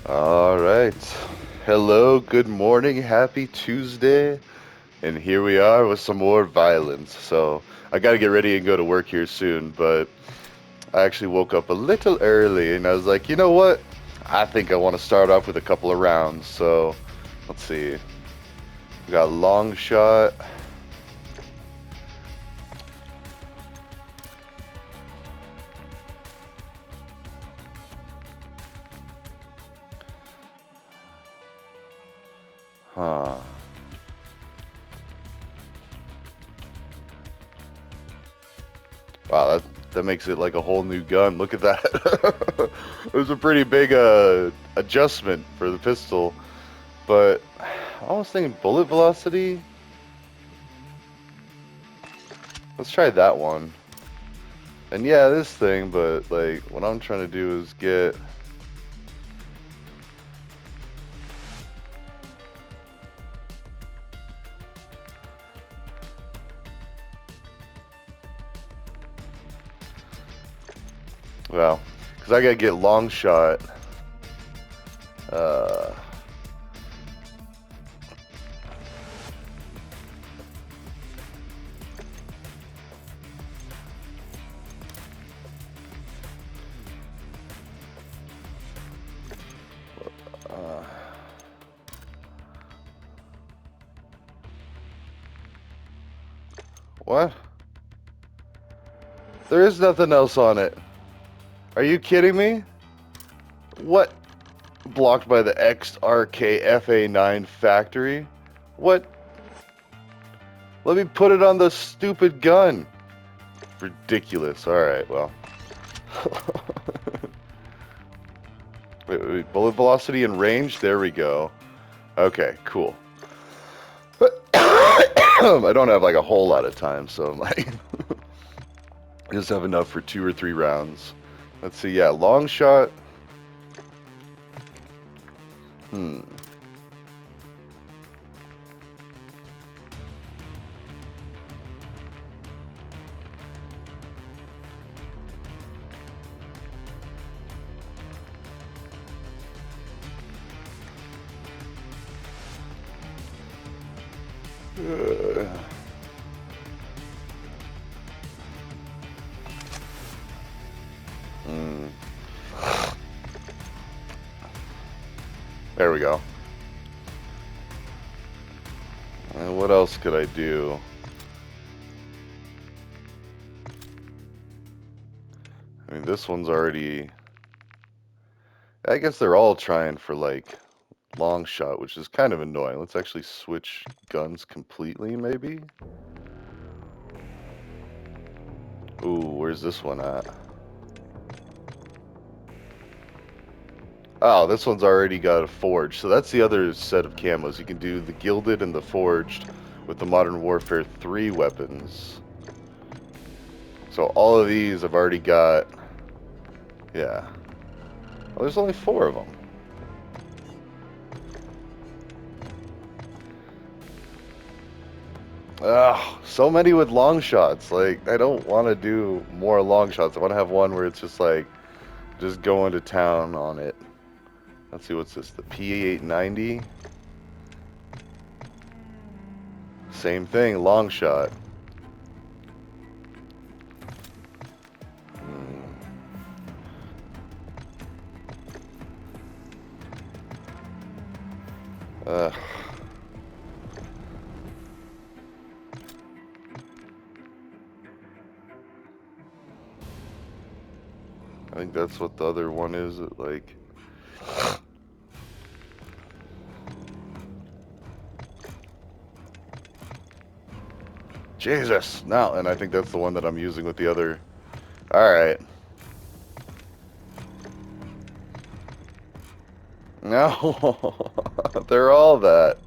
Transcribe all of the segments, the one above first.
All right. Hello, good morning, happy Tuesday. And here we are with some more violence. So I got to get ready and go to work here soon, but I actually woke up a little early and I was like, you know what? I think I want to start off with a couple of rounds. So let's see. We got long shot. Huh. Wow, that makes it like a whole new gun. Look at that. It was a pretty big adjustment for the pistol. But I was thinking bullet velocity. Let's try that one. And yeah, this thing, but like what I'm trying to do is get. Well, because I gotta get long shot. Uh, uh, what? There is nothing else on it. Are you kidding me? What? Blocked by the XRKFA9 factory? What? Let me put it on the stupid gun. Ridiculous. Alright, well. wait, bullet velocity and range? There we go. Okay, cool. I don't have like a whole lot of time, so I'm like, I just have enough for 2 or 3 rounds. Let's see, yeah, long shot. Hmm. Uh, hmm. There we go. And what else could I do? I mean, this one's already. I guess they're all trying for like long shot, which is kind of annoying. Let's actually switch guns completely, maybe? Ooh, where's this one at? Oh, this one's already got a forge. So that's the other set of camos. You can do the gilded and the forged with the Modern Warfare 3 weapons. So all of these I've already got. Yeah. Well, there's only 4 of them. Ugh, so many with long shots. Like, I don't want to do more long shots. I want to have one where it's just like, just going to town on it. Let's see, what's this? The P890? Same thing, long shot. Ugh. I think that's what the other one is. Like, Jesus, no, and I think that's the one that I'm using with the other. All right. No, they're all that.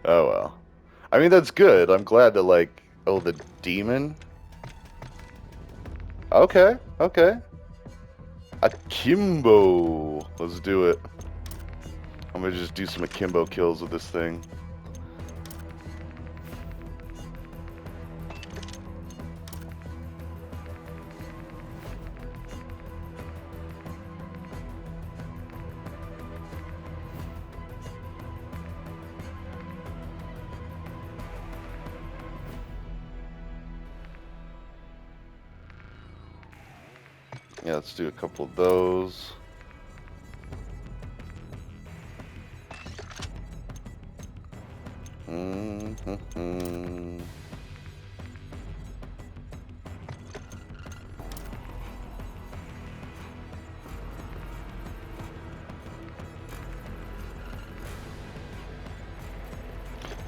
Oh well. I mean, that's good. I'm glad that like, oh, the demon. Okay, okay. Akimbo. Let's do it. I'm gonna just do some akimbo kills with this thing. Yeah, let's do a couple of those.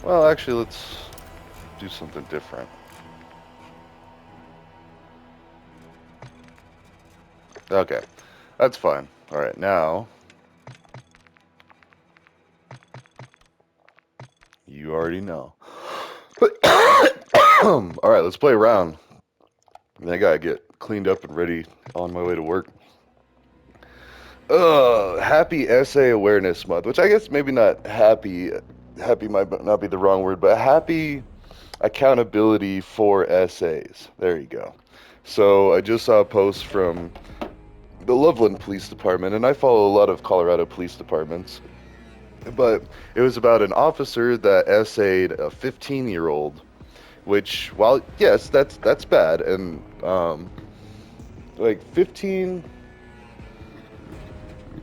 Well, actually, let's do something different. Okay, that's fine. All right, now you already know. All right, let's play around. I gotta get cleaned up and ready on my way to work. Happy Essay Awareness Month, which I guess maybe not happy. Happy might not be the wrong word, but happy accountability for essays. There you go. So I just saw a post from the Loveland Police Department, and I follow a lot of Colorado police departments. But it was about an officer that essayed a 15-year-old, which, while yes, that's bad, and like 15,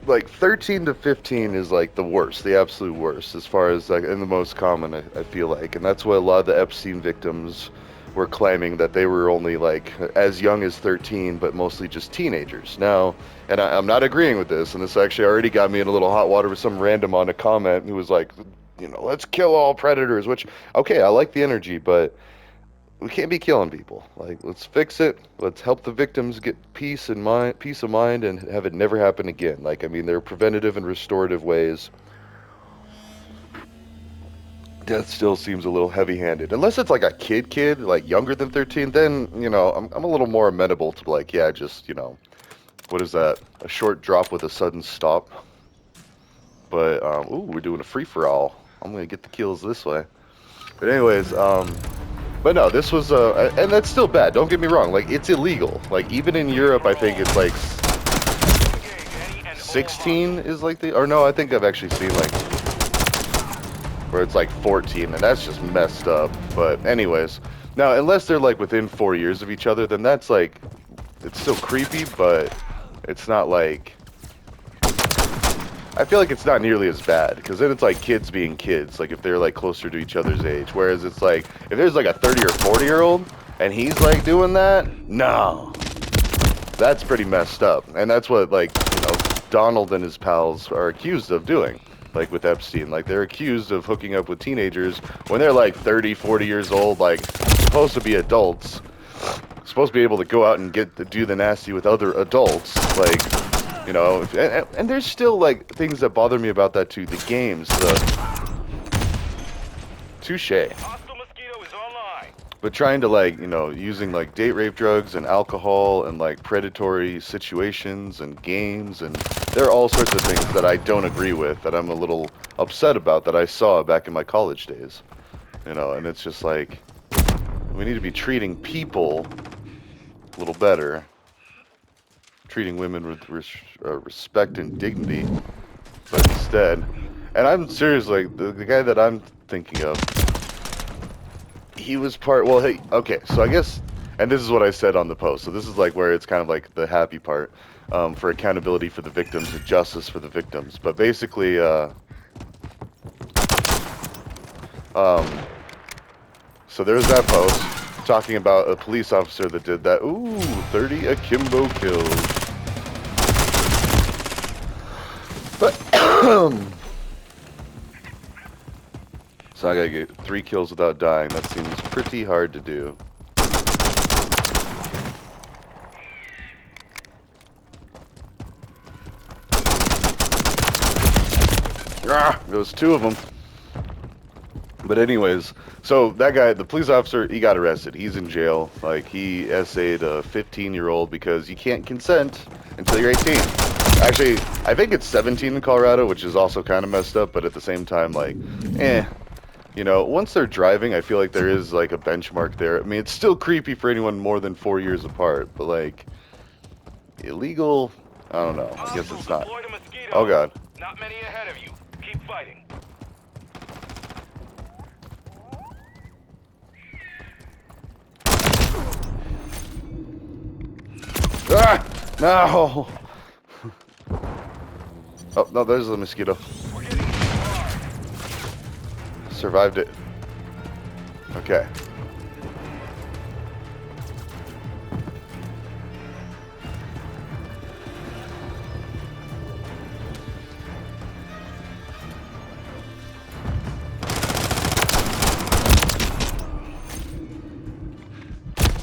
like 13 to 15 is like the worst, the absolute worst, as far as like, and the most common, I feel like, and that's what a lot of the Epstein victims were claiming, that they were only like as young as 13, but mostly just teenagers. Now, and I'm not agreeing with this, and this actually already got me in a little hot water with some random on a comment who was like, you know, let's kill all predators, which, okay, I like the energy, but we can't be killing people. Like, let's fix it. Let's help the victims get peace of mind, and have it never happen again. Like, I mean, there are preventative and restorative ways. Death still seems a little heavy-handed, unless it's like a kid, like younger than 13. Then, you know, I'm a little more amenable to, like, yeah, just, you know, what is that? A short drop with a sudden stop. But ooh, we're doing a free-for-all. I'm gonna get the kills this way. But anyways, but no, this was, and that's still bad, don't get me wrong, like, it's illegal. Like, even in Europe, I think it's like 16 is like the, or no, I think I've actually seen, like, where it's like 14, and that's just messed up. But anyways, now, unless they're, like, within 4 years of each other, then that's, like, it's still creepy, but it's not, like, I feel like it's not nearly as bad, because then it's like kids being kids, like if they're like closer to each other's age. Whereas it's like, if there's like a 30 or 40-year-old and he's like doing that, no, that's pretty messed up. And that's what, like, you know, Donald and his pals are accused of doing, like with Epstein. Like, they're accused of hooking up with teenagers when they're like 30, 40 years old, like supposed to be adults, supposed to be able to go out and do the nasty with other adults, like. You know, and there's still, like, things that bother me about that, too. The games, touche. But trying to, like, you know, using, like, date rape drugs and alcohol and, like, predatory situations and games, and there are all sorts of things that I don't agree with, that I'm a little upset about, that I saw back in my college days. You know, and it's just like, we need to be treating people a little better. Treating women with respect and dignity, but instead, and I'm serious, like, the guy that I'm thinking of, he was part, well, hey, okay, so I guess, and this is what I said on the post, so this is like where it's kind of like the happy part, for accountability for the victims and justice for the victims, but basically, so there's that post talking about a police officer that did that. Ooh, 30 akimbo kills. But, so I gotta get 3 kills without dying. That seems pretty hard to do. Ah, there was 2 of them. But anyways, so that guy, the police officer, he got arrested. He's in jail. Like, he essayed a 15-year-old because you can't consent until you're 18. Actually, I think it's 17 in Colorado, which is also kind of messed up, but at the same time, like, you know, once they're driving, I feel like there is, like, a benchmark there. I mean, it's still creepy for anyone more than 4 years apart, but, like, illegal, I don't know. I guess it's not. Oh, God. Not many ahead of you. Keep fighting. Ah! No! Oh, no, there's the mosquito. We're getting far. Survived it. Okay.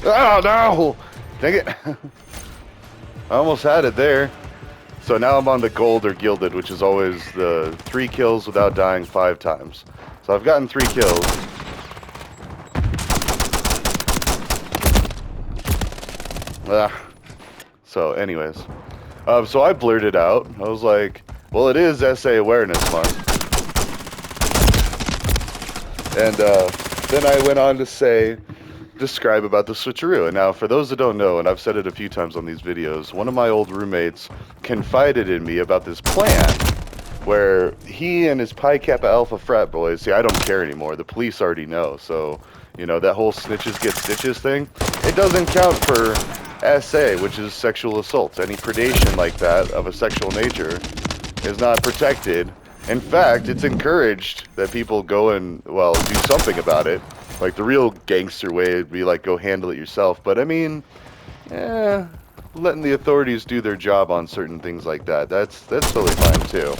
Oh, no! Dang it. I almost had it there. So now I'm on the gold or gilded, which is always the 3 kills without dying 5 times. So I've gotten 3 kills. Ah. So anyways. So I blurted out. I was like, well, it is SA Awareness Month. And then I went on to describe about the switcheroo. And now, for those that don't know, and I've said it a few times on these videos, one of my old roommates confided in me about this plan where he and his Pi Kappa Alpha frat boys, see, I don't care anymore. The police already know. So, you know, that whole snitches get stitches thing, it doesn't count for SA, which is sexual assault. Any predation like that of a sexual nature is not protected. In fact, it's encouraged that people go and, well, do something about it. Like, the real gangster way would be, like, go handle it yourself. But, I mean, letting the authorities do their job on certain things like that, that's totally fine, too.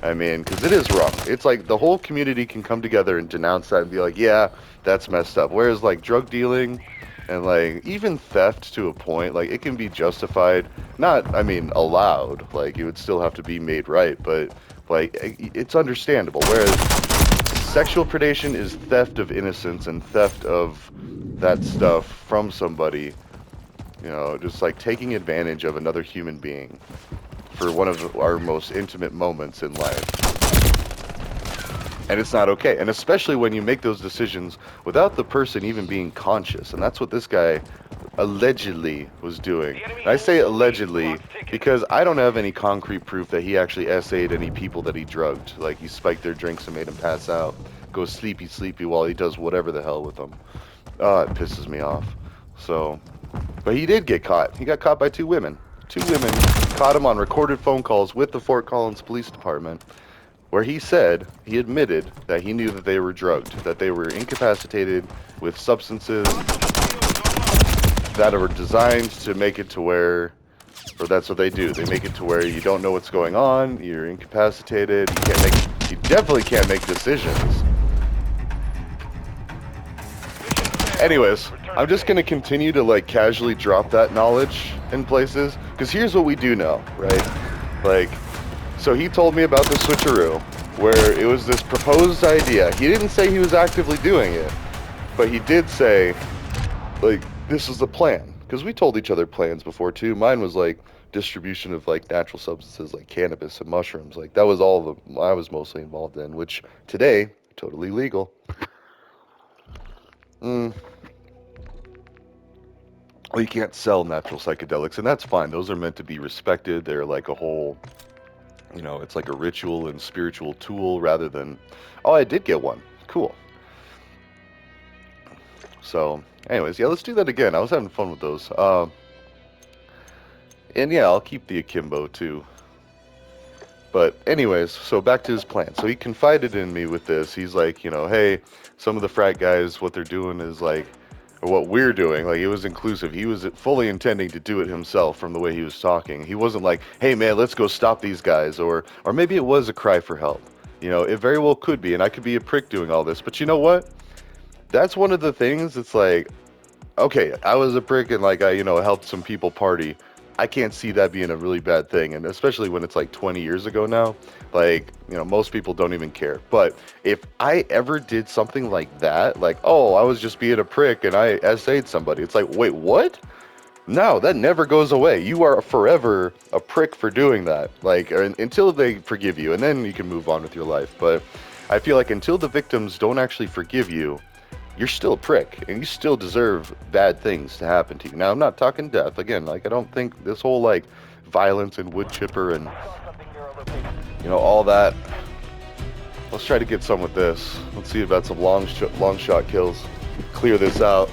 I mean, because it is wrong. It's like the whole community can come together and denounce that and be like, yeah, that's messed up. Whereas, like, drug dealing and, like, even theft to a point, like, it can be justified. Not, I mean, allowed. Like, it would still have to be made right, but, like, it's understandable. Whereas sexual predation is theft of innocence and theft of that stuff from somebody. You know, just like taking advantage of another human being for one of our most intimate moments in life. And it's not okay. And especially when you make those decisions without the person even being conscious. And that's what this guy allegedly was doing. And I say allegedly because I don't have any concrete proof that he actually SA'd any people that he drugged. Like, he spiked their drinks and made them pass out. Go sleepy, sleepy while he does whatever the hell with them. It pisses me off. So, but he did get caught. He got caught by 2 women. 2 women caught him on recorded phone calls with the Fort Collins Police Department, where he said, he admitted that he knew that they were drugged, that they were incapacitated with substances that are designed to make it to where, or that's what they do. They make it to where you don't know what's going on, you're incapacitated, you definitely can't make decisions. Anyways, I'm just going to continue to, like, casually drop that knowledge in places, because here's what we do know, right? Like, so he told me about the switcheroo, where it was this proposed idea. He didn't say he was actively doing it, but he did say, like, this is the plan. Because we told each other plans before, too. Mine was, like, distribution of, like, natural substances like cannabis and mushrooms. Like, that was all I was mostly involved in, which today, totally legal. Well, you can't sell natural psychedelics, and that's fine. Those are meant to be respected. They're like a whole, you know, it's like a ritual and spiritual tool rather than, oh, I did get one. Cool. So, anyways, yeah, let's do that again. I was having fun with those. And yeah, I'll keep the akimbo too. But anyways, so back to his plan. So he confided in me with this. He's like, you know, hey, some of the frat guys, what they're doing is like, or what we're doing, like, it was inclusive. He was fully intending to do it himself from the way he was talking. He wasn't like, hey man, let's go stop these guys, or maybe it was a cry for help. You know, it very well could be, and I could be a prick doing all this. But you know what? That's one of the things. It's like, okay, I was a prick and, like, I, you know, helped some people party. I can't see that being a really bad thing, and especially when it's like 20 years ago now. Like, you know, most people don't even care. But if I ever did something like that, like, oh, I was just being a prick and I SA'd somebody, it's like, wait, what? No, that never goes away. You are forever a prick for doing that. Like, until they forgive you, and then you can move on with your life. But I feel like until the victims don't actually forgive you, you're still a prick, and you still deserve bad things to happen to you. Now, I'm not talking death. Again, like, I don't think this whole, like, violence and wood chipper and, you know, all that. Let's try to get some with this. Let's see about some long shot kills. Clear this out.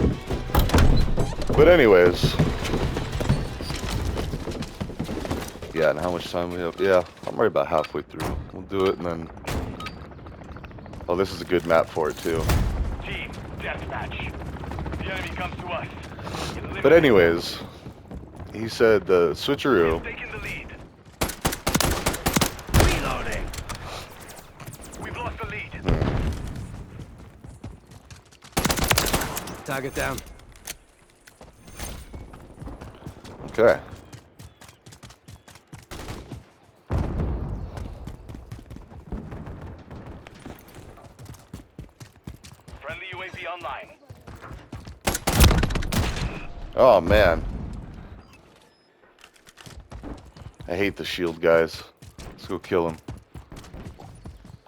But anyways, at and how much time we have. Yeah, I'm right about halfway through. We'll do it and then... Oh, this is a good map for it, too. Team, deathmatch. The enemy comes to us. But anyways, he said the switcheroo. Taking the lead. Reloading. We've lost the lead. Target down. Okay. Friendly UAV online. Oh, man. I hate the shield guys. Let's go kill him.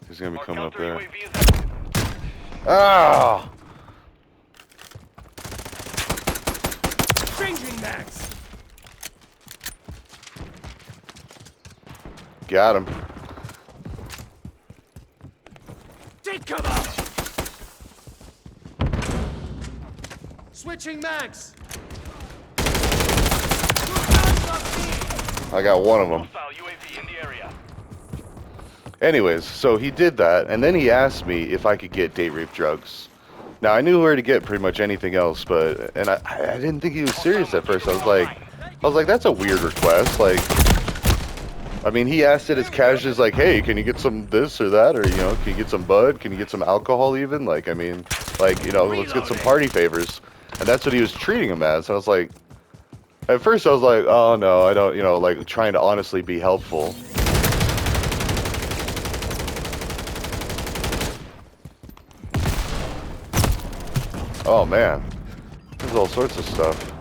He's gonna be Our coming up counter there. UAV is active. Ah! Changing max. Got him. Take cover. Switching max. I got one of them. Hostile UAV in the area. Anyways, so he did that, and then he asked me if I could get date rape drugs. Now, I knew where to get pretty much anything else, but, and I didn't think he was serious at first. I was like, that's a weird request. Like, I mean, he asked it as casually as like, hey, can you get some this or that? Or, you know, can you get some bud? Can you get some alcohol even? Like, I mean, like, you know, let's get some party favors. And that's what he was treating him as. I was like, at first I was like, oh no, I don't, you know, like trying to honestly be helpful. Oh man, there's all sorts of stuff.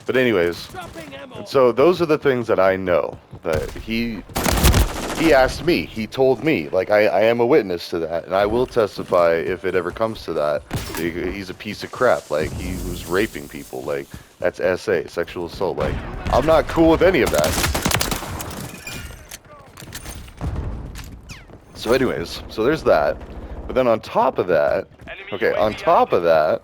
But anyways, and so those are the things that I know that he asked me, he told me, like I am a witness to that, and I will testify if it ever comes to that. He's a piece of crap, like he was raping people, like that's SA, sexual assault, like I'm not cool with any of that. So anyways, so there's that, but then on top of that, okay, on top of that,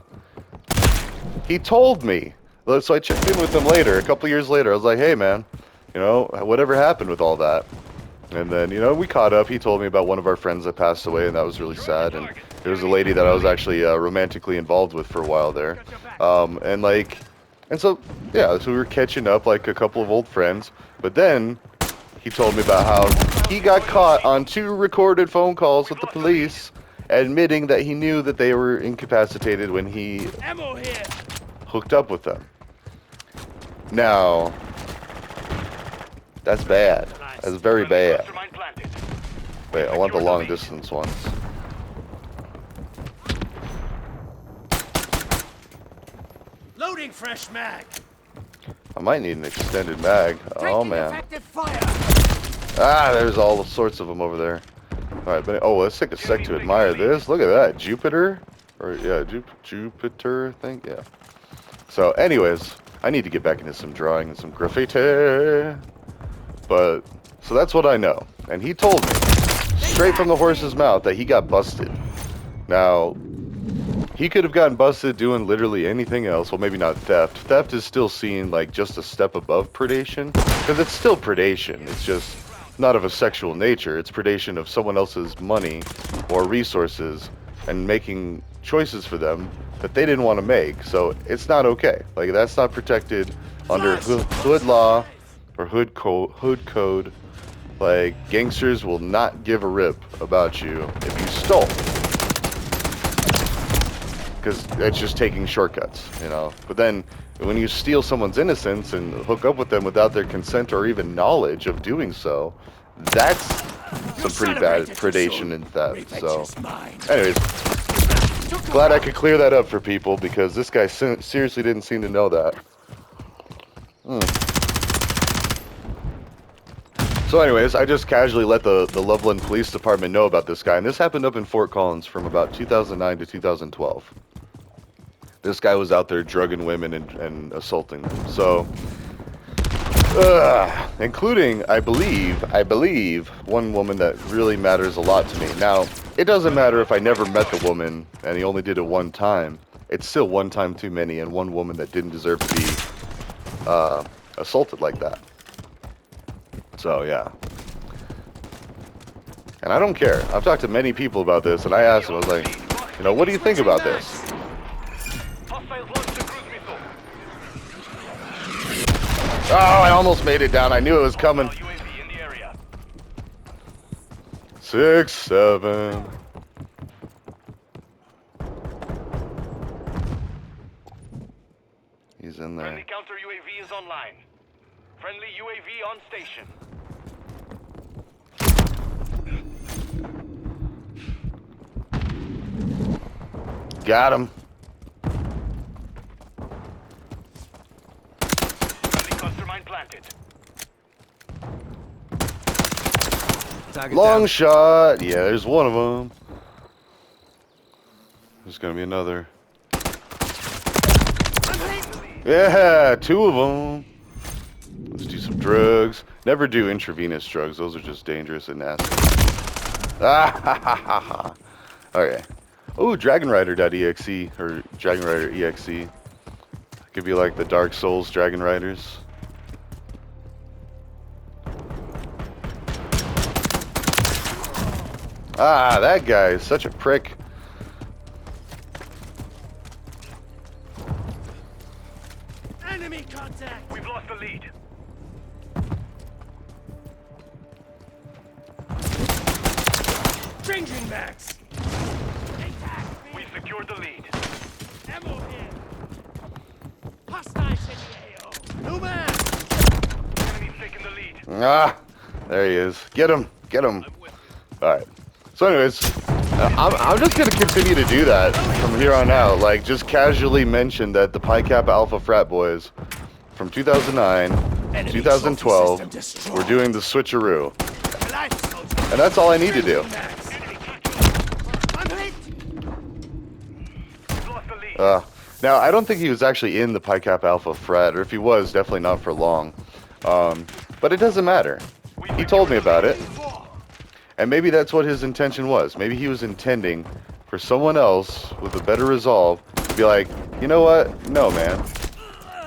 he told me. So I checked in with him later, a couple years later. I was like, hey, man, you know, whatever happened with all that? And then, you know, we caught up. He told me about one of our friends that passed away, and that was really sad. And there was a lady that I was actually romantically involved with for a while there. And so, yeah, so we were catching up like a couple of old friends. But then he told me about how he got caught on 2 recorded phone calls with the police, admitting that he knew that they were incapacitated when he hooked up with them. Now, that's bad. That's very bad. Wait, I want the long distance ones. Loading fresh mag. I might need an extended mag. Oh man. Effective fire. Ah, there's all sorts of them over there. Alright, but oh, let's take a sec to admire this. Look at that. Jupiter? Or yeah, Jupiter, I think, yeah. So anyways, I need to get back into some drawing and some graffiti. But, so that's what I know. And he told me, straight from the horse's mouth, that he got busted. Now, he could have gotten busted doing literally anything else. Well, maybe not theft. Theft is still seen like just a step above predation. Because it's still predation. It's just not of a sexual nature. It's predation of someone else's money or resources and making choices for them that they didn't want to make. So it's not okay. Like, that's not protected under hood law or hood code. Like, gangsters will not give a rip about you if you stole. Because it's just taking shortcuts, you know. But then when you steal someone's innocence and hook up with them without their consent or even knowledge of doing so, that's some pretty bad predation and theft. So, anyways, glad I could clear that up for people, because this guy seriously didn't seem to know that. So anyways, I just casually let the Loveland Police Department know about this guy, and this happened up in Fort Collins from about 2009 to 2012. This guy was out there drugging women and assaulting them. So, including, I believe, one woman that really matters a lot to me. Now, it doesn't matter if I never met the woman and he only did it one time. It's still one time too many, and one woman that didn't deserve to be assaulted like that. So yeah. And I don't care. I've talked to many people about this, and I asked them, I was like, you know, what do you think about this? Hostiles launched a cruise missile. Oh, I almost made it down. I knew it was coming. Hostile UAV in the area. 6, 7. He's in Friendly there. counter UAV is online. Friendly UAV on station. Got him. Friendly cluster mine planted. Target Long down. shot. Yeah, there's one of them. There's gonna be another. Yeah, 2 of them. Let's do some drugs. Never do intravenous drugs. Those are just dangerous and nasty. Ah ha ha ha ha. Okay. Oh, DragonRider.exe or Dragon Rider EXE. Could be like the Dark Souls Dragon Riders. Ah, that guy is such a prick. Enemy contact. We've lost the lead. Changing max. We secured the lead. Ammo here. Hostiles in the AO. New man. Enemy's taking the lead. Ah, there he is. Get him. Get him. Alright. So anyways, I'm just going to continue to do that from here on out. Like, just casually mention that the Pi Kappa Alpha frat boys from 2009, 2012, were doing the switcheroo. And that's all I need to do. I'm hit. We've lost the lead. Now, I don't think he was actually in the Pi Kappa Alpha frat, or if he was, definitely not for long. But it doesn't matter. He told me about it. And maybe that's what his intention was. Maybe he was intending for someone else with a better resolve to be like, you know what? No, man.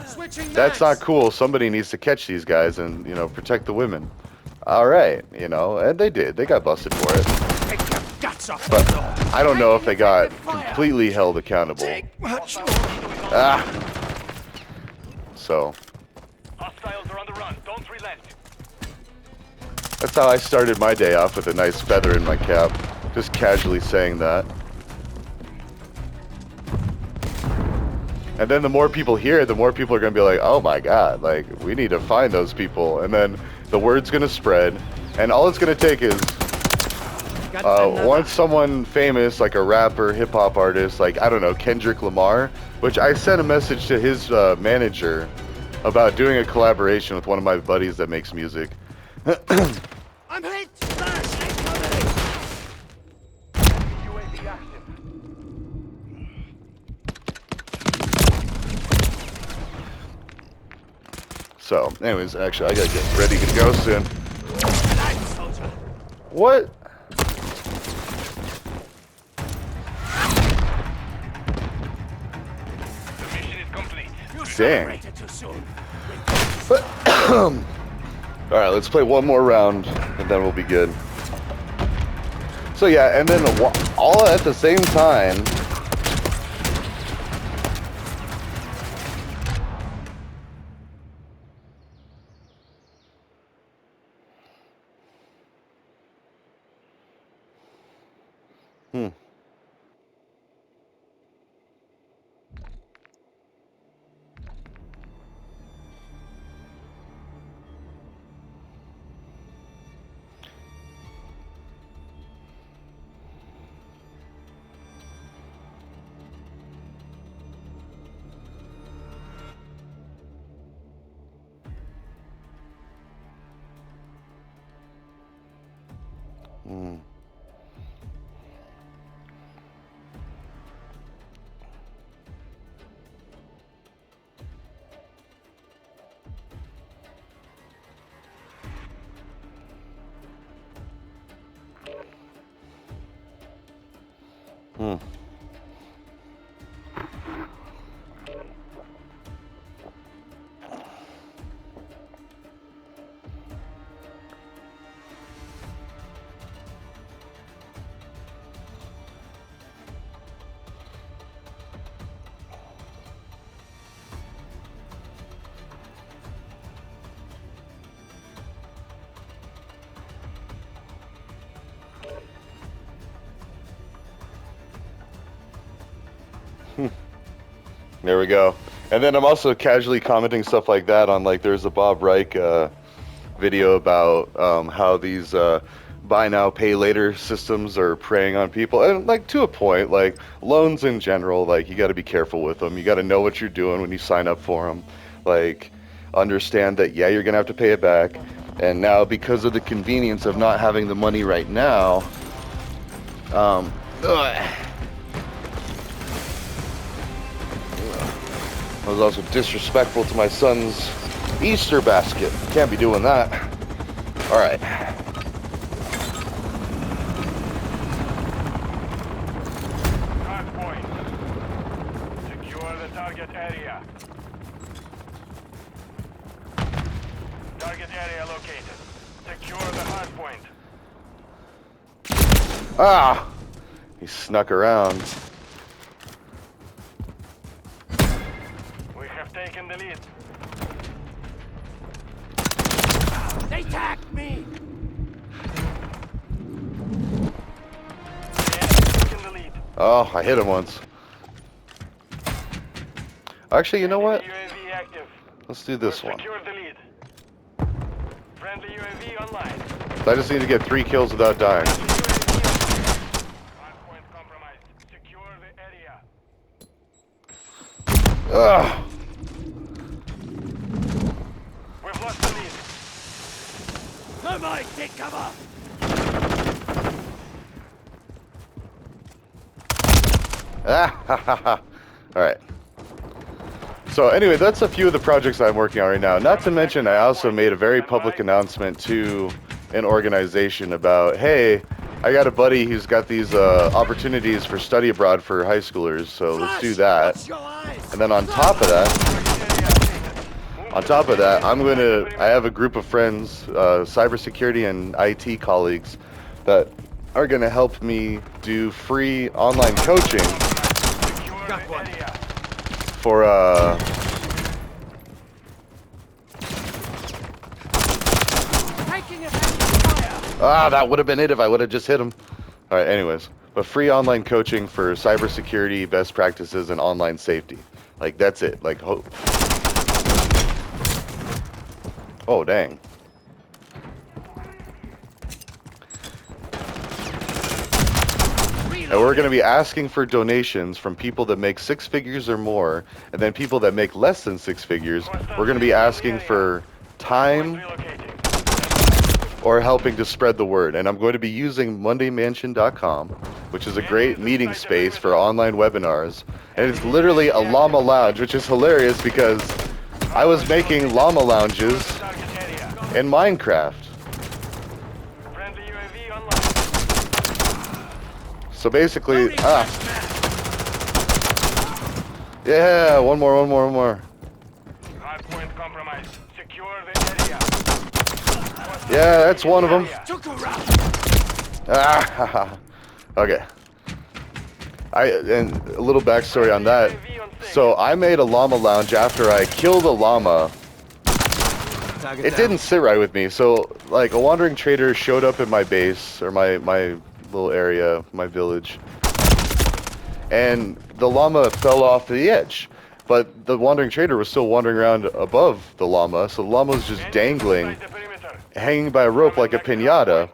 Switching That's max. not cool. Somebody needs to catch these guys and, you know, protect the women. All right, you know, and they did. They got busted for it. Take your guts off. But I don't know if they got completely held accountable. Much more. Ah. So, Hostiles are on the run. Don't relent. that's how I started my day off, with a nice feather in my cap. Just casually saying that. And then the more people hear it, the more people are going to be like, oh my god, like, we need to find those people. And then the word's going to spread. And all it's going to take is, once someone famous, like a rapper, hip-hop artist, like, I don't know, Kendrick Lamar, which I sent a message to his manager about doing a collaboration with one of my buddies that makes music. I'm hit. Flash incoming. UAV active. So, anyways, actually, I gotta get ready to go soon. Alive, soldier. What? The mission is complete. You Dang. celebrated too soon. Alright, let's play one more round, and then we'll be good. So yeah, and then all at the same time... There we go. And then I'm also casually commenting stuff like that on, like, there's a Bob Reich video about how these buy now pay later systems are preying on people, and like to a point, like loans in general, like you got to be careful with them. You got to know what you're doing when you sign up for them. Like, understand that yeah, you're gonna have to pay it back. And now, because of the convenience of not having the money right now, that was also disrespectful to my son's Easter basket. Can't be doing that. All right. Hard point. Secure the target area. Target area located. Secure the hard point. Ah! He snuck around. We have taken the lead. They attacked me! We have taken the lead. Oh, I hit him once. Actually, you know what? UAV active. Let's do this one. Secure the lead. Friendly UAV online. I just need to get 3 kills without dying. Hard point compromised. Secure the area. Ugh. We've lost the lead. Thermite, take cover! Ah, ha, ha, ha. All right. So anyway, that's a few of the projects I'm working on right now. Not to mention, I also made a very public announcement to an organization about, hey, I got a buddy who's got these opportunities for study abroad for high schoolers, so let's do that. Watch your eyes! And then on top of that, I have a group of friends, cybersecurity and IT colleagues, that are gonna help me do free online coaching Secure Got the one. area. for Taking effective fire! ah, that would have been it if I would have just hit him. All right, anyways, but free online coaching for cybersecurity, best practices, and online safety. Like, that's it. Like, oh, dang. And we're going to be asking for donations from people that make 6 figures or more, and then people that make less than 6 figures. We're going to be asking for time Relocating. or helping to spread the word. And I'm going to be using MondayMansion.com, which is a great meeting space for online webinars. And it's literally a llama lounge, which is hilarious because I was making llama lounges Target area. in Minecraft. Friendly UAV online. So basically, Loading flashbang. yeah, one more. Hard point compromised. Secure the area. Yeah, that's one of them. Took a round! Ah, okay. And a little backstory on that. So I made a llama lounge after I killed a llama. Target It down. didn't sit right with me. So, like, a wandering trader showed up in my base, or my little area, my village, and the llama fell off the edge. But the wandering trader was still wandering around above the llama, so the llama was just dangling, hanging by a rope like a piñata.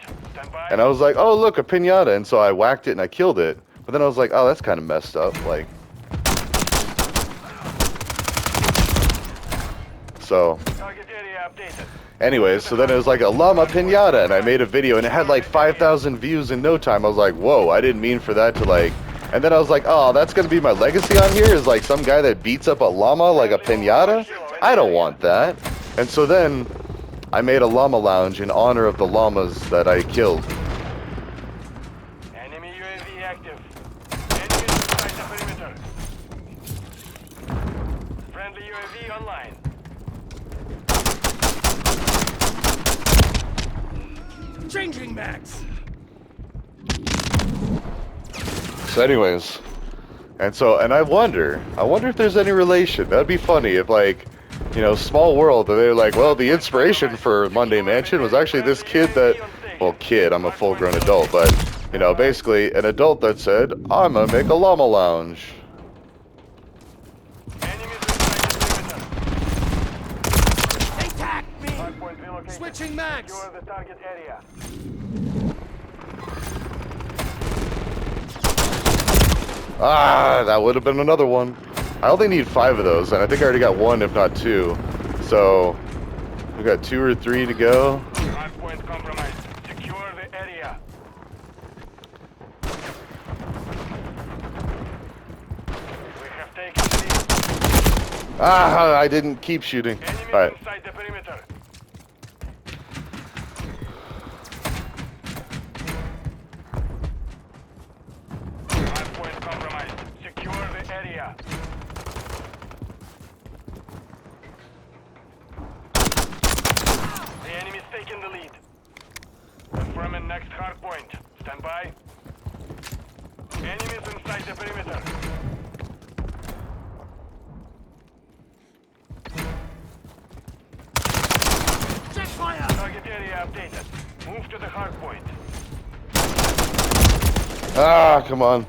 And I was like, oh, look, a piñata. And so I whacked it and I killed it. But then I was like, oh, that's kind of messed up. Like, so Target area updated. anyways, so then it was like a llama piñata, and I made a video, and it had like 5,000 views in no time. I was like, whoa, I didn't mean for that to like... And then I was like, oh, that's going to be my legacy on here, is like some guy that beats up a llama like a piñata? I don't want that. And so then I made a llama lounge in honor of the llamas that I killed. Enemy UAV active. Enemy inside the perimeter. Friendly UAV online. Changing max! So anyways, and I wonder if there's any relation. That'd be funny if, like, you know, small world, and they're like, well, the inspiration for Monday Mansion was actually this kid that, well, kid, I'm a full-grown adult, but, you know, basically an adult that said, I'm gonna make a llama lounge. Attaching mags! Secure the target area. Ah, that would have been another one. I only need 5 of those, and I think I already got 1, if not 2. So, we got 2 or 3 to go. Hardpoint compromised. Secure the area. We have taken the lead. Ah, I didn't keep shooting. Enemies Alright. inside the perimeter. Hardpoint compromised. Secure the area. The enemy's taking the lead. Confirming next hardpoint. Stand by. Enemies inside the perimeter. Check fire! Target area updated. Move to the hardpoint. Ah, come on.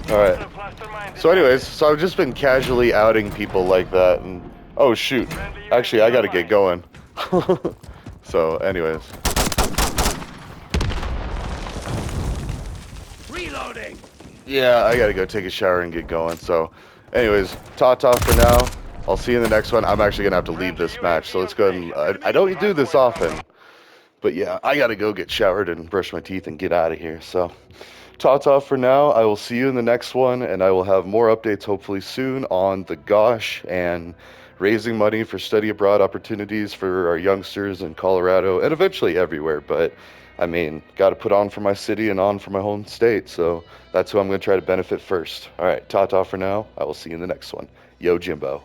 Alright. Cluster mine So anyways, so I've just been casually outing people like that, and... Oh, shoot. Actually, I gotta get going. So, anyways. Reloading! Yeah, I gotta go take a shower and get going. So, anyways, ta-ta for now. I'll see you in the next one. I'm actually gonna have to leave this match, so let's go ahead and... I don't do this often. But yeah, I gotta go get showered and brush my teeth and get out of here. So, ta-ta for now. I will see you in the next one, and I will have more updates hopefully soon on the Gosh and raising money for study abroad opportunities for our youngsters in Colorado and eventually everywhere. But I mean, got to put on for my city and on for my home state. So that's who I'm going to try to benefit first. All right, ta-ta for now. I will see you in the next one. Yo, Jimbo.